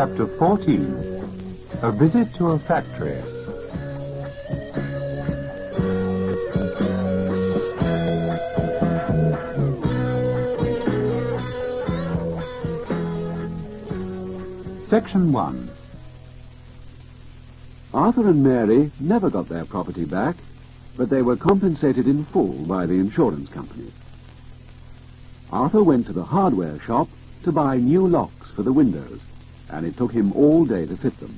Chapter 14. A Visit to a Factory. Section 1. Arthur and Mary never got their property back, but they were compensated in full by the insurance company. Arthur went to the hardware shop to buy new locks for the windows, and it took him all day to fit them.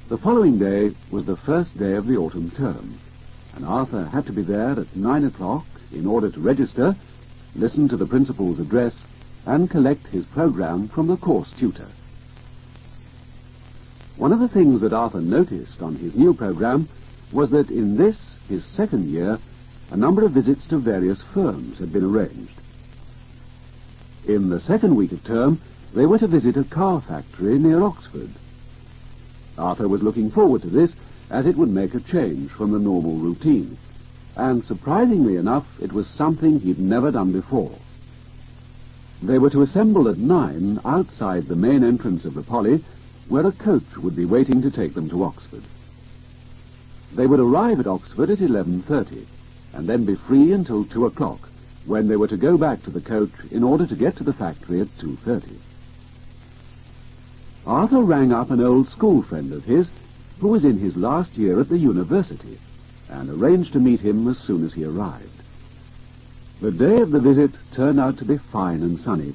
The following day was the first day of the autumn term, and Arthur had to be there at 9 o'clock in order to register, listen to the principal's address, and collect his program from the course tutor. One of the things that Arthur noticed on his new program was that in this, his second year, a number of visits to various firms had been arranged. In the second week of term, they were to visit a car factory near Oxford. Arthur was looking forward to this, as it would make a change from the normal routine, and surprisingly enough, it was something he'd never done before. They were to assemble at 9 outside the main entrance of the Poly, where a coach would be waiting to take them to Oxford. They would arrive at Oxford at 11:30, and then be free until 2 o'clock, when they were to go back to the coach in order to get to the factory at 2:30. Arthur rang up an old school friend of his, who was in his last year at the university, and arranged to meet him as soon as he arrived. The day of the visit turned out to be fine and sunny,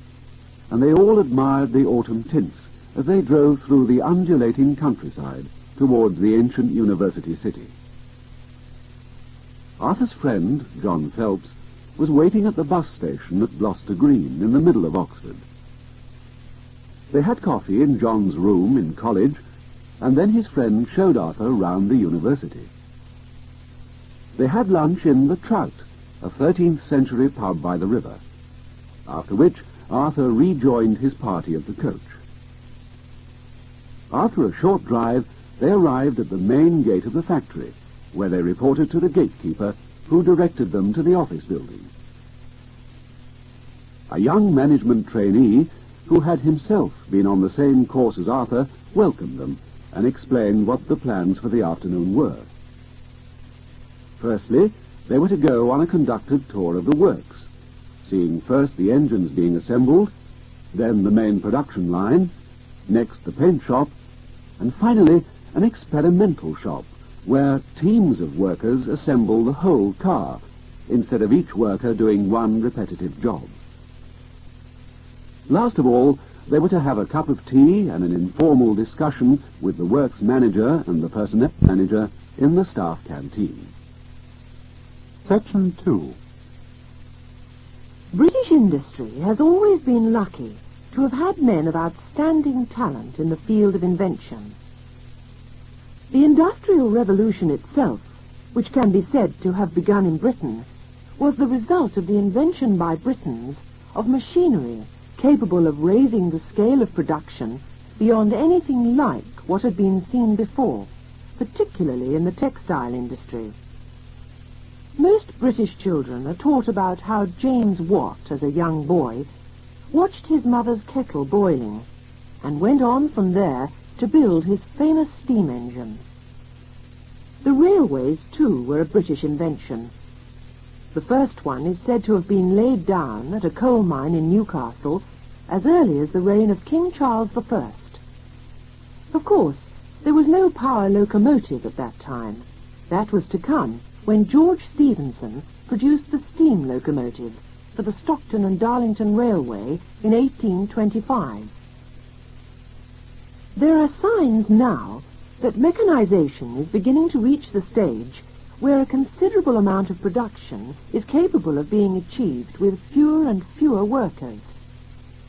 and they all admired the autumn tints as they drove through the undulating countryside towards the ancient university city. Arthur's friend, John Phelps, was waiting at the bus station at Gloucester Green in the middle of Oxford. They had coffee in John's room in college, and then his friend showed Arthur round the university. They had lunch in the Trout, a 13th century pub by the river, after which Arthur rejoined his party at the coach. After a short drive, they arrived at the main gate of the factory, where they reported to the gatekeeper, who directed them to the office building. A young management trainee, who had himself been on the same course as Arthur, welcomed them and explained what the plans for the afternoon were. Firstly, they were to go on a conducted tour of the works, seeing first the engines being assembled, then the main production line, next the paint shop, and finally an experimental shop, where teams of workers assemble the whole car, instead of each worker doing one repetitive job. Last of all, they were to have a cup of tea and an informal discussion with the works manager and the personnel manager in the staff canteen. Section 2. British industry has always been lucky to have had men of outstanding talent in the field of invention. The Industrial Revolution itself, which can be said to have begun in Britain, was the result of the invention by Britons of machinery capable of raising the scale of production beyond anything like what had been seen before, particularly in the textile industry. Most British children are taught about how James Watt, as a young boy, watched his mother's kettle boiling, and went on from there to build his famous steam engine. The railways, too, were a British invention. The first one is said to have been laid down at a coal mine in Newcastle as early as the reign of King Charles I. Of course, there was no power locomotive at that time. That was to come when George Stephenson produced the steam locomotive for the Stockton and Darlington Railway in 1825. There are signs now that mechanization is beginning to reach the stage where a considerable amount of production is capable of being achieved with fewer and fewer workers.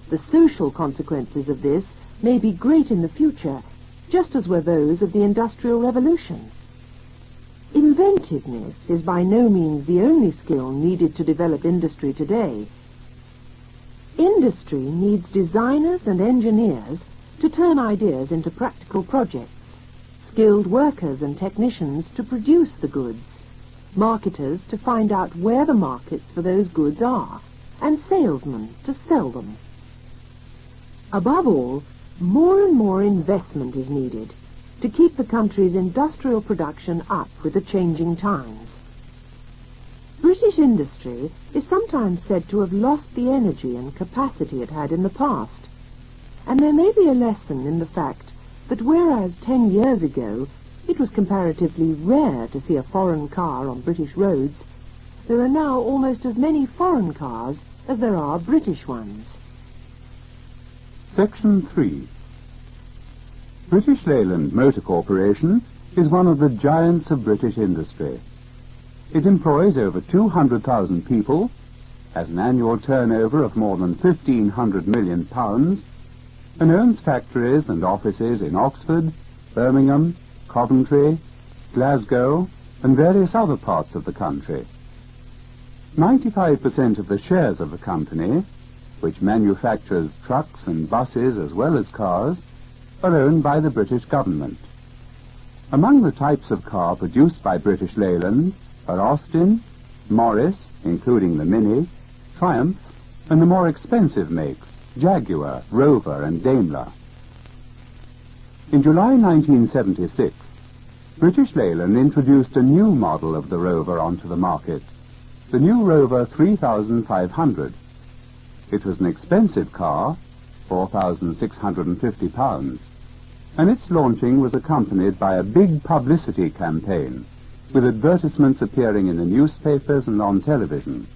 The social consequences of this may be great in the future, just as were those of the Industrial Revolution. Inventiveness is by no means the only skill needed to develop industry today. Industry needs designers and engineers to turn ideas into practical projects, skilled workers and technicians to produce the goods, marketers to find out where the markets for those goods are, and salesmen to sell them. Above all, more and more investment is needed to keep the country's industrial production up with the changing times. British industry is sometimes said to have lost the energy and capacity it had in the past, and there may be a lesson in the fact that whereas 10 years ago it was comparatively rare to see a foreign car on British roads, there are now almost as many foreign cars as there are British ones. Section 3. British Leyland Motor Corporation is one of the giants of British industry. It employs over 200,000 people, has an annual turnover of more than £1,500 million, and owns factories and offices in Oxford, Birmingham, Coventry, Glasgow, and various other parts of the country. 95% of the shares of the company, which manufactures trucks and buses as well as cars, are owned by the British government. Among the types of car produced by British Leyland are Austin, Morris, including the Mini, Triumph, and the more expensive makes, Jaguar, Rover, and Daimler. In July 1976, British Leyland introduced a new model of the Rover onto the market, the new Rover 3500. It was an expensive car, £4,650, and its launching was accompanied by a big publicity campaign, with advertisements appearing in the newspapers and on television.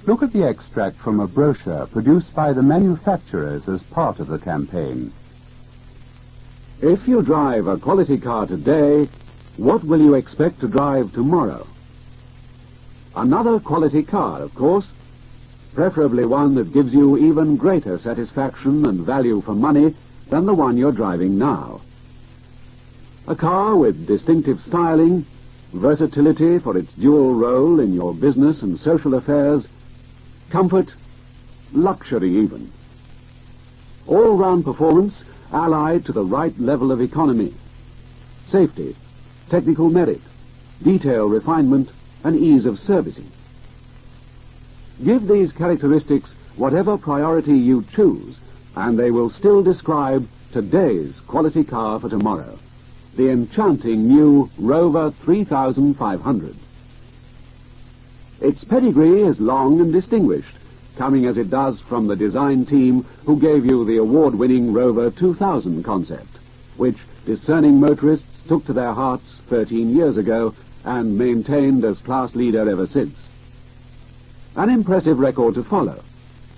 Look at the extract from a brochure produced by the manufacturers as part of the campaign. If you drive a quality car today, what will you expect to drive tomorrow? Another quality car, of course, preferably one that gives you even greater satisfaction and value for money than the one you're driving now. A car with distinctive styling, versatility for its dual role in your business and social affairs, comfort, luxury even. All-round performance allied to the right level of economy, safety, technical merit, detail refinement, and ease of servicing. Give these characteristics whatever priority you choose, and they will still describe today's quality car for tomorrow, the enchanting new Rover 3500. Its pedigree is long and distinguished, coming as it does from the design team who gave you the award-winning Rover 2000 concept, which discerning motorists took to their hearts 13 years ago and maintained as class leader ever since. An impressive record to follow,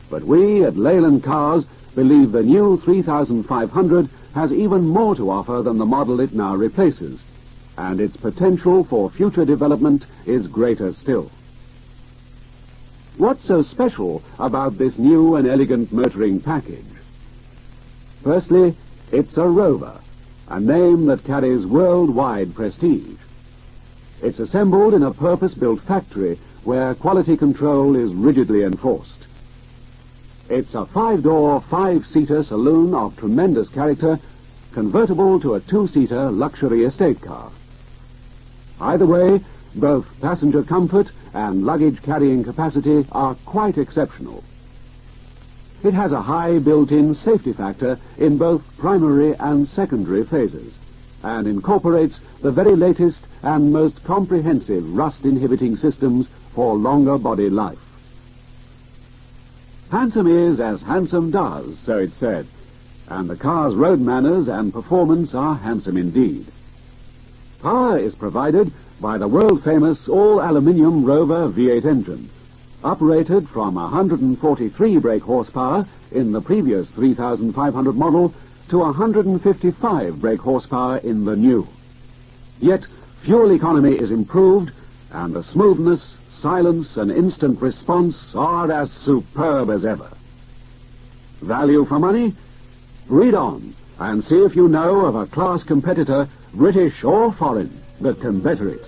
but we at Leyland Cars believe the new 3500 has even more to offer than the model it now replaces, and its potential for future development is greater still. What's so special about this new and elegant motoring package? Firstly, it's a Rover, a name that carries worldwide prestige. It's assembled in a purpose-built factory where quality control is rigidly enforced. It's a 5-door, 5-seater saloon of tremendous character, convertible to a 2-seater luxury estate car. Either way, both passenger comfort and luggage carrying capacity are quite exceptional. It has a high built-in safety factor in both primary and secondary phases, and incorporates the very latest and most comprehensive rust-inhibiting systems for longer body life. Handsome is as handsome does, so it's said, and the car's road manners and performance are handsome indeed. Power is provided by the world-famous all-aluminium Rover V8 engine, operated from 143 brake horsepower in the previous 3500 model to 155 brake horsepower in the new. Yet fuel economy is improved, and the smoothness, silence, and instant response are as superb as ever. Value for money? Read on and see if you know of a class competitor, British or foreign, that can better it.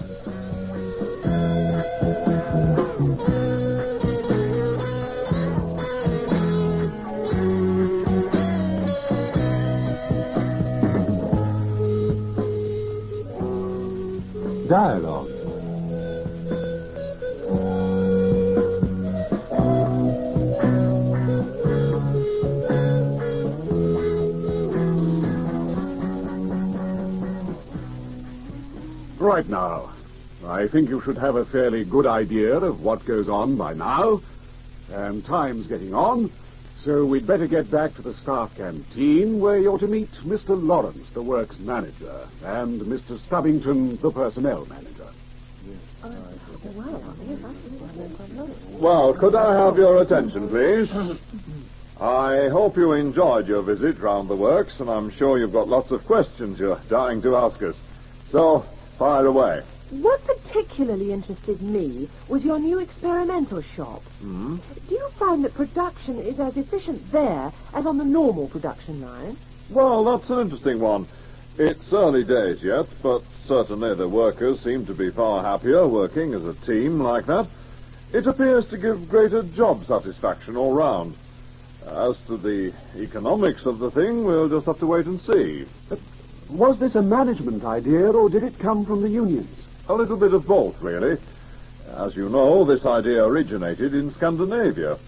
Dialogue. Right now, I think you should have a fairly good idea of what goes on by now. And time's getting on, so we'd better get back to the staff canteen, where you're to meet Mr. Lawrence, the works manager, and Mr. Stubbington, the personnel manager. Well, could I have your attention, please? I hope you enjoyed your visit round the works, and I'm sure you've got lots of questions you're dying to ask us. So, fire away. What particularly interested me was your new experimental shop. Hmm? Do you find that production is as efficient there as on the normal production line? Well, that's an interesting one. It's early days yet, but certainly the workers seem to be far happier working as a team like that. It appears to give greater job satisfaction all round. As to the economics of the thing, we'll just have to wait and see. Was this a management idea, or did it come from the unions? A little bit of both, really. As you know, this idea originated in Scandinavia.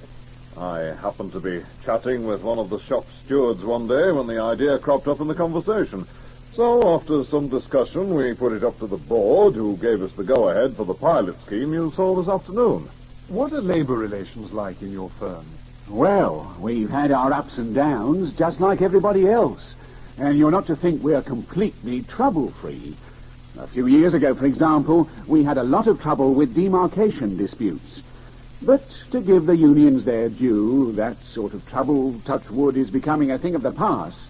I happened to be chatting with one of the shop stewards one day when the idea cropped up in the conversation. So, after some discussion, we put it up to the board, who gave us the go-ahead for the pilot scheme you saw this afternoon. What are labor relations like in your firm? Well, we've had our ups and downs, just like everybody else. And you're not to think we're completely trouble-free. A few years ago, for example, we had a lot of trouble with demarcation disputes. But to give the unions their due, that sort of trouble, touch wood, is becoming a thing of the past.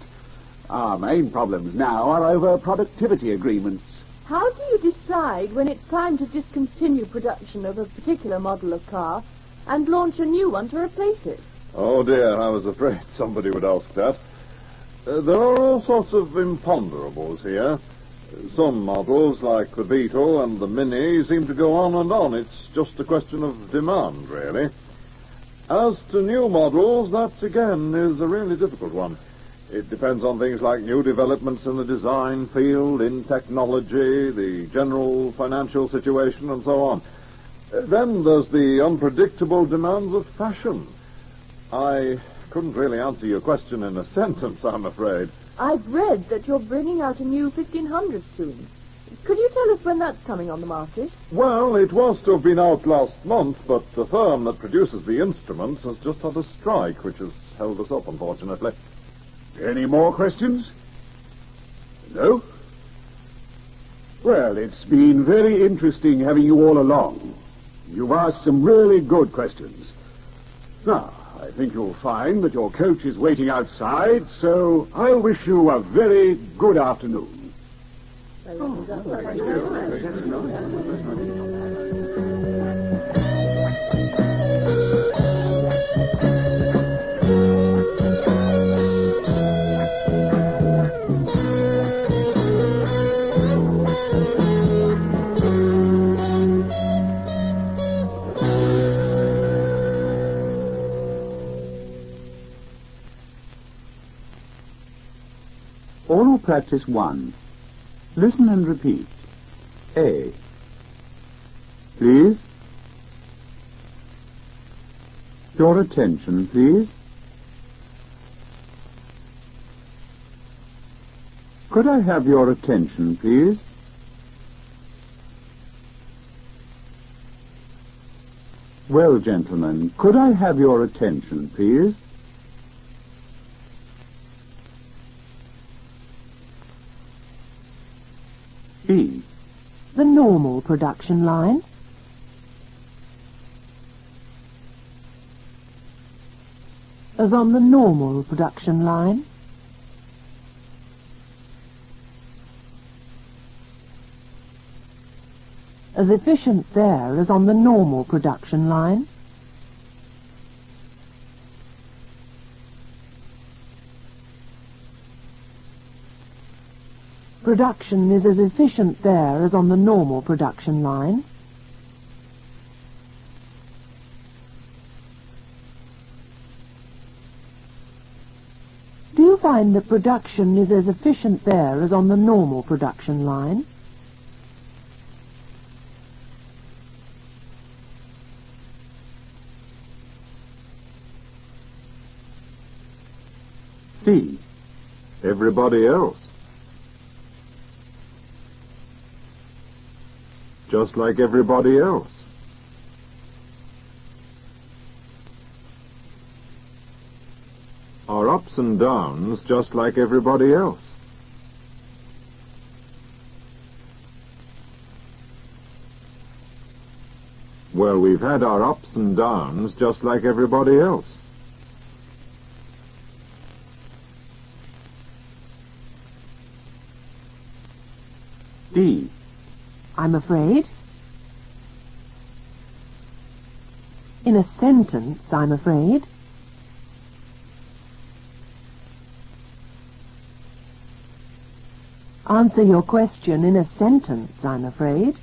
Our main problems now are over productivity agreements. How do you decide when it's time to discontinue production of a particular model of car and launch a new one to replace it? Oh, dear, I was afraid somebody would ask that. There are all sorts of imponderables here. Some models, like the Beetle and the Mini, seem to go on and on. It's just a question of demand, really. As to new models, that, again, is a really difficult one. It depends on things like new developments in the design field, in technology, the general financial situation, and so on. Then there's the unpredictable demands of fashion. I couldn't really answer your question in a sentence, I'm afraid. I've read that you're bringing out a new 1500 soon. Could you tell us when that's coming on the market? Well, it was to have been out last month, but the firm that produces the instruments has just had a strike, which has held us up, unfortunately. Any more questions? No? Well, it's been very interesting having you all along. You've asked some really good questions. Now, I think you'll find that your coach is waiting outside, so I'll wish you a very good afternoon. Oral practice 1. Listen and repeat. A. Please. Your attention, please. Could I have your attention, please? Well, gentlemen, could I have your attention, please? B. The normal production line. As on the normal production line. As efficient there as on the normal production line. Production is as efficient there as on the normal production line. Do you find that production is as efficient there as on the normal production line? C. Everybody else. just like everybody else. Our ups and downs just like everybody else. Well, we've had our ups and downs just like everybody else. D. I'm afraid. In a sentence, I'm afraid. Answer your question in a sentence, I'm afraid.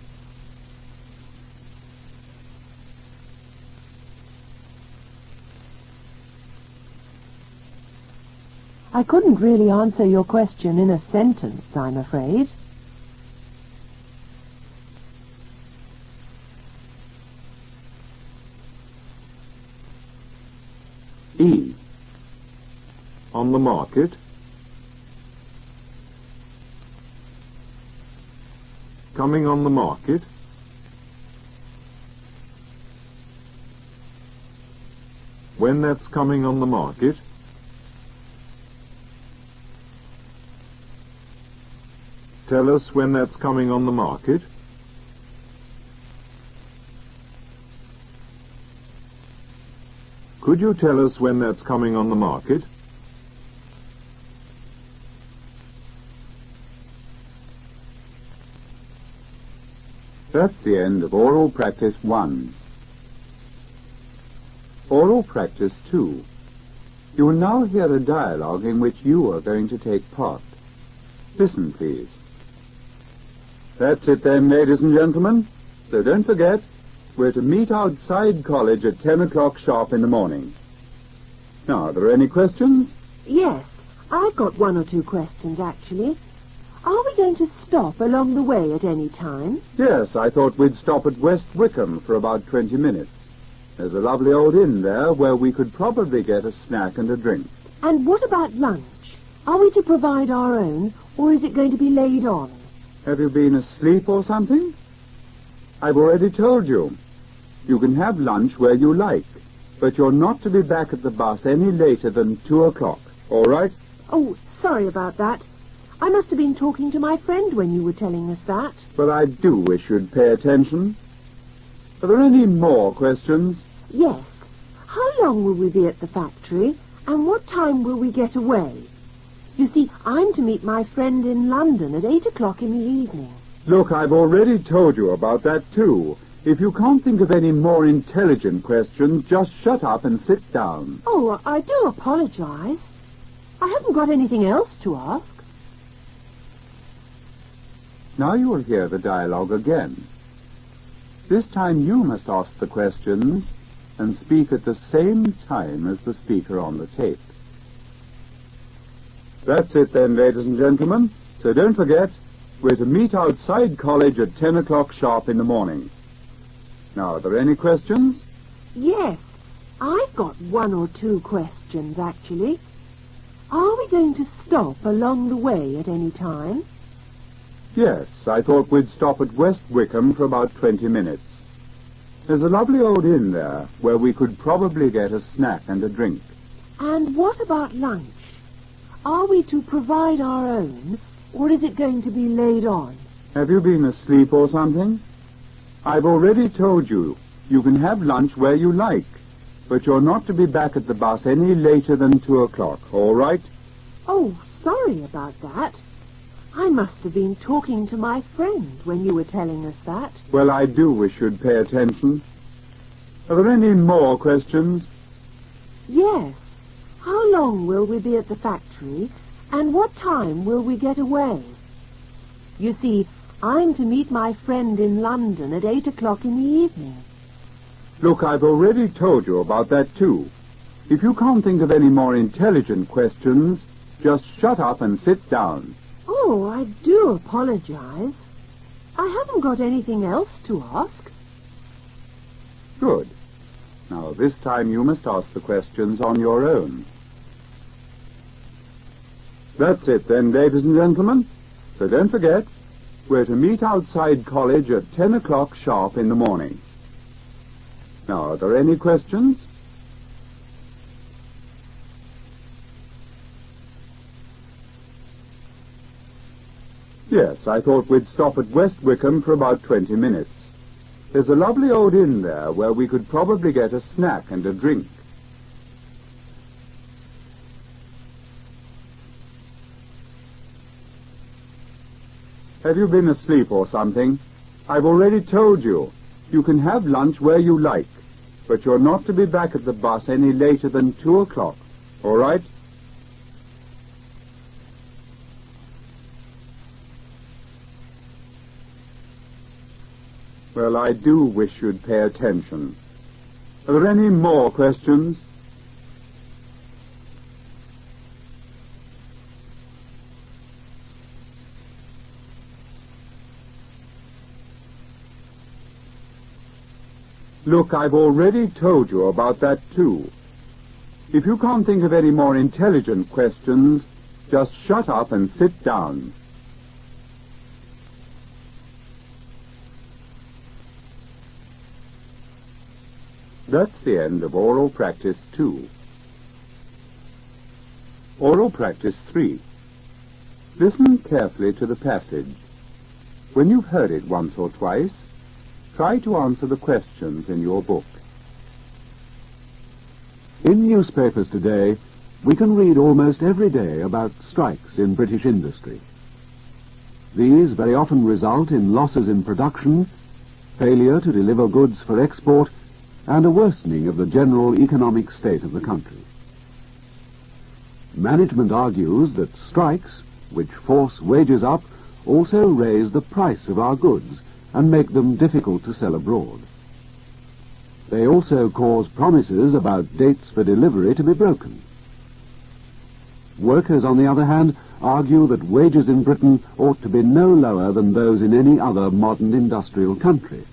I couldn't really answer your question in a sentence, I'm afraid. E. On the market. Coming on the market. When that's coming on the market. Tell us when that's coming on the market. Could you tell us when that's coming on the market? That's the end of Oral Practice 1. Oral Practice 2. You will now hear a dialogue in which you are going to take part. Listen, please. That's it then, ladies and gentlemen. So don't forget, we're to meet outside college at 10 o'clock sharp in the morning. Now, are there any questions? Yes, I've got one or two questions, actually. Are we going to stop along the way at any time? Yes, I thought we'd stop at West Wickham for about 20 minutes. There's a lovely old inn there where we could probably get a snack and a drink. And what about lunch? Are we to provide our own, or is it going to be laid on? Have you been asleep or something? I've already told you. You can have lunch where you like, but you're not to be back at the bus any later than 2 o'clock. All right? Oh, sorry about that. I must have been talking to my friend when you were telling us that. But I do wish you'd pay attention. Are there any more questions? Yes. How long will we be at the factory, and what time will we get away? You see, I'm to meet my friend in London at 8 o'clock in the evening. Look, I've already told you about that, too. If you can't think of any more intelligent questions, just shut up and sit down. Oh, I do apologize. I haven't got anything else to ask. Now you will hear the dialogue again. This time you must ask the questions and speak at the same time as the speaker on the tape. That's it then, ladies and gentlemen. So don't forget, we're to meet outside college at 10 o'clock sharp in the morning. Now, are there any questions? Yes, I've got one or two questions, actually. Are we going to stop along the way at any time? Yes, I thought we'd stop at West Wickham for about 20 minutes. There's a lovely old inn there where we could probably get a snack and a drink. And what about lunch? Are we to provide our own, or is it going to be laid on? Have you been asleep or something? I've already told you, you can have lunch where you like, but you're not to be back at the bus any later than 2 o'clock, all right? Oh, sorry about that. I must have been talking to my friend when you were telling us that. Well, I do wish you'd pay attention. Are there any more questions? Yes. How long will we be at the factory, and what time will we get away? You see, I'm to meet my friend in London at 8 o'clock in the evening. Look, I've already told you about that, too. If you can't think of any more intelligent questions, just shut up and sit down. Oh, I do apologize. I haven't got anything else to ask. Good. Now, this time you must ask the questions on your own. That's it then, ladies and gentlemen. So don't forget, We're to meet outside college at 10 o'clock sharp in the morning. Now, are there any questions? Yes, I thought we'd stop at West Wickham for about 20 minutes. There's a lovely old inn there where we could probably get a snack and a drink. Have you been asleep or something? I've already told you. You can have lunch where you like, but you're not to be back at the bus any later than 2 o'clock. All right? Well, I do wish you'd pay attention. Are there any more questions? Look, I've already told you about that too. If you can't think of any more intelligent questions, just shut up and sit down. That's the end of Oral Practice 2. Oral Practice 3. Listen carefully to the passage. When you've heard it once or twice, try to answer the questions in your book. In newspapers today, we can read almost every day about strikes in British industry. These very often result in losses in production, failure to deliver goods for export, and a worsening of the general economic state of the country. Management argues that strikes, which force wages up, also raise the price of our goods and make them difficult to sell abroad. They also cause promises about dates for delivery to be broken. Workers, on the other hand, argue that wages in Britain ought to be no lower than those in any other modern industrial country.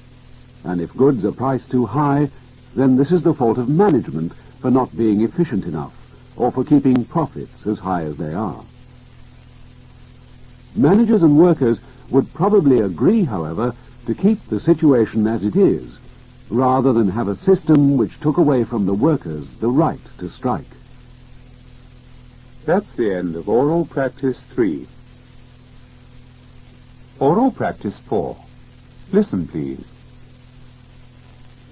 And if goods are priced too high, then this is the fault of management for not being efficient enough, or for keeping profits as high as they are. Managers and workers would probably agree, however, to keep the situation as it is, rather than have a system which took away from the workers the right to strike. That's the end of Oral Practice 3. Oral Practice 4. Listen, please.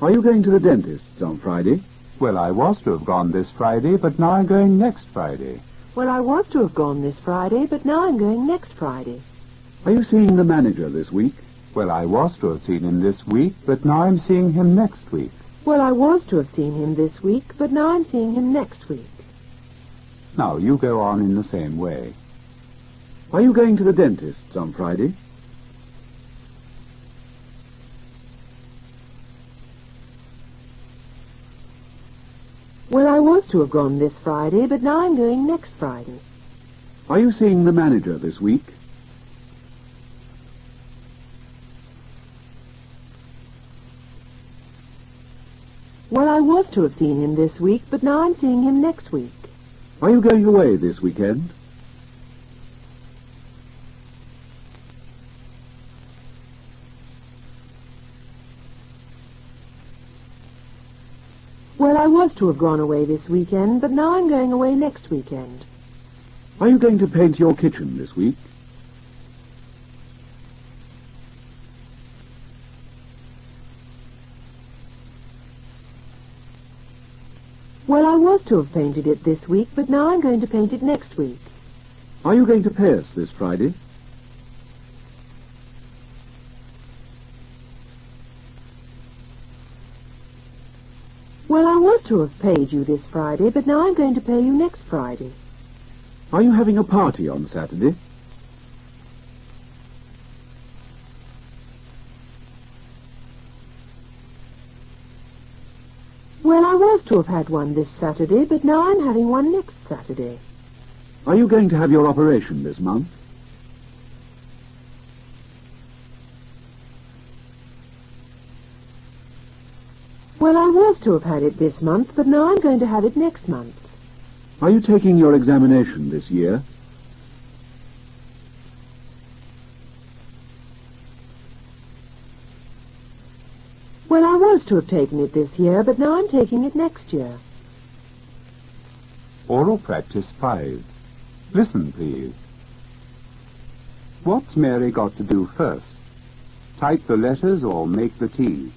Are you going to the dentist's on Friday? Well, I was to have gone this Friday, but now I'm going next Friday. Well, I was to have gone this Friday, but now I'm going next Friday. Are you seeing the manager this week? Well, I was to have seen him this week, but now I'm seeing him next week. Well, I was to have seen him this week, but now I'm seeing him next week. Now, you go on in the same way. Are you going to the dentist's on Friday? Well, I was to have gone this Friday, but now I'm going next Friday. Are you seeing the manager this week? Well, I was to have seen him this week, but now I'm seeing him next week. Are you going away this weekend? Well, I was to have gone away this weekend, but now I'm going away next weekend. Are you going to paint your kitchen this week? Well, I was to have painted it this week, but now I'm going to paint it next week. Are you going to pay us this Friday? Well, I was to have paid you this Friday, but now I'm going to pay you next Friday. Are you having a party on Saturday? Well, I was to have had one this Saturday, but now I'm having one next Saturday. Are you going to have your operation this month? Well, I was to have had it this month, but now I'm going to have it next month. Are you taking your examination this year? Well, I was to have taken it this year, but now I'm taking it next year. Oral Practice 5. Listen, please. What's Mary got to do first? Type the letters or make the tea?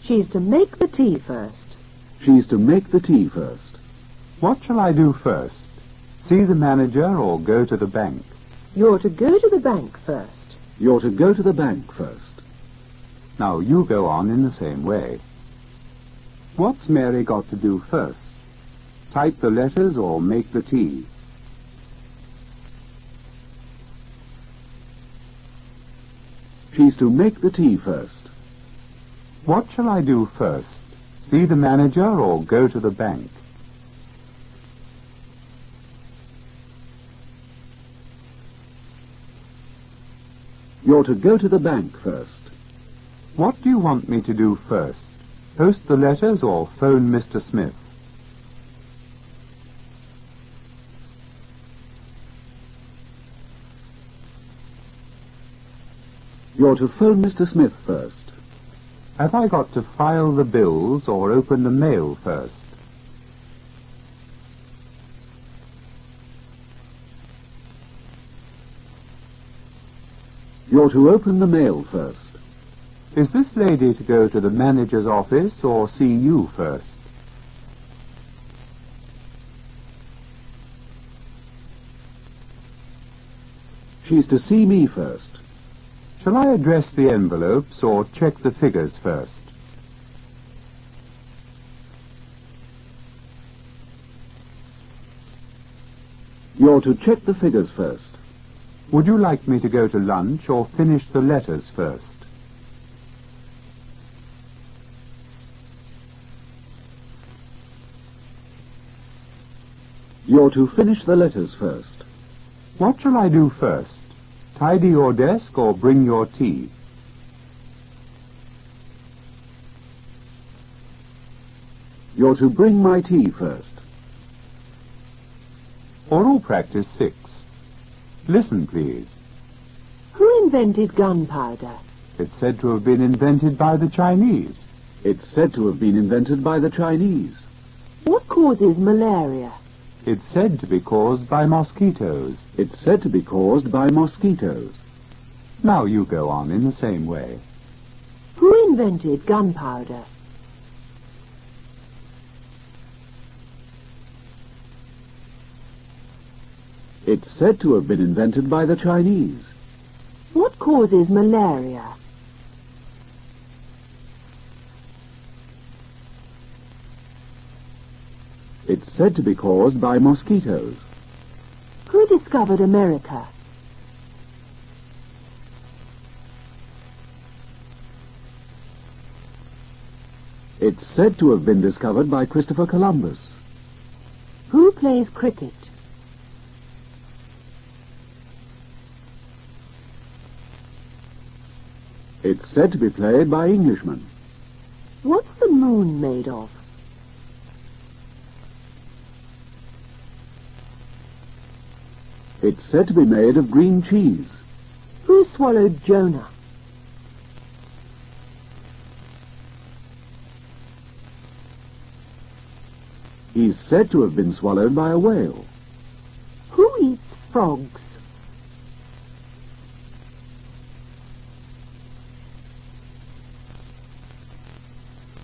She's to make the tea first. She's to make the tea first. What shall I do first? See the manager or go to the bank? You're to go to the bank first. You're to go to the bank first. Now you go on in the same way. What's Mary got to do first? Type the letters or make the tea? She's to make the tea first. What shall I do first? See the manager or go to the bank? You're to go to the bank first. What do you want me to do first? Post the letters or phone Mr. Smith? You're to phone Mr. Smith first. Have I got to file the bills or open the mail first? You're to open the mail first. Is this lady to go to the manager's office or see you first? She's to see me first. Shall I address the envelopes or check the figures first? You're to check the figures first. Would you like me to go to lunch or finish the letters first? You're to finish the letters first. What shall I do first? Tidy your desk or bring your tea? You're to bring my tea first. Oral Practice 6. Listen, please. Who invented gunpowder? It's said to have been invented by the Chinese. It's said to have been invented by the Chinese. What causes malaria? It's said to be caused by mosquitoes. It's said to be caused by mosquitoes. Now you go on in the same way. Who invented gunpowder? It's said to have been invented by the Chinese. What causes malaria? It's said to be caused by mosquitoes. Who discovered America? It's said to have been discovered by Christopher Columbus. Who plays cricket? It's said to be played by Englishmen. What's the moon made of? It's said to be made of green cheese. Who swallowed Jonah? He's said to have been swallowed by a whale. Who eats frogs?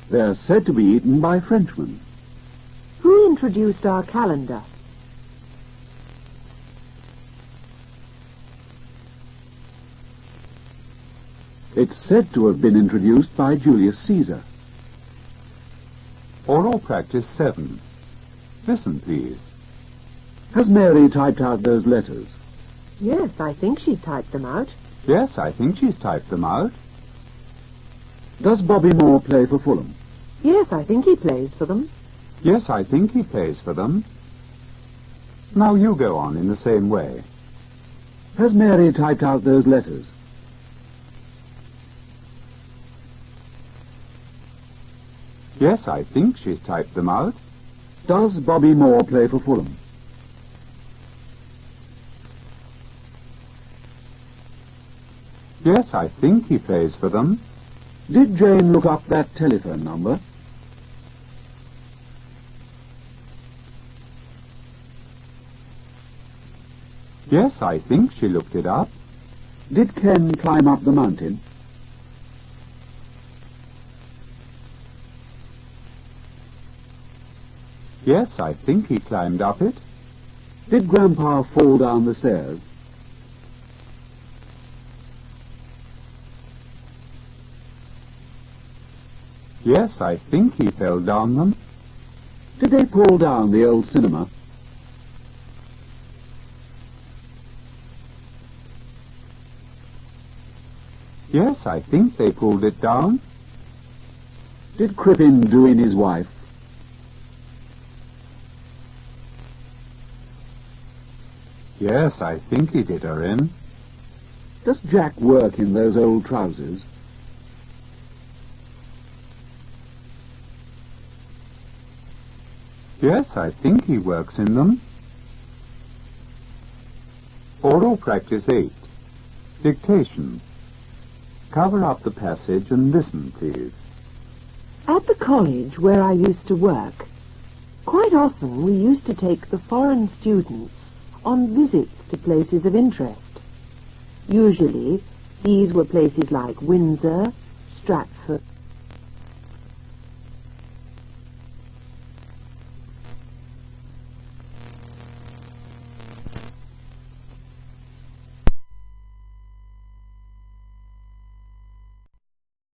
They're said to be eaten by Frenchmen. Who introduced our calendar? It's said to have been introduced by Julius Caesar. Oral Practice 7. Listen, please. Has Mary typed out those letters? Yes, I think she's typed them out. Yes, I think she's typed them out. Does Bobby Moore play for Fulham? Yes, I think he plays for them. Yes, I think he plays for them. Now you go on in the same way. Has Mary typed out those letters? Yes, I think she's typed them out. Does Bobby Moore play for Fulham? Yes, I think he plays for them. Did Jane look up that telephone number? Yes, I think she looked it up. Did Ken climb up the mountain? Yes, I think he climbed up it. Did Grandpa fall down the stairs? Yes, I think he fell down them. Did they pull down the old cinema? Yes, I think they pulled it down. Did Crippen do in his wife? Yes, I think he did her in. Does Jack work in those old trousers? Yes, I think he works in them. Oral practice 8. Dictation. Cover up the passage and listen, please. At the college where I used to work, quite often we used to take the foreign students on visits to places of interest. Usually, these were places like Windsor, Stratford,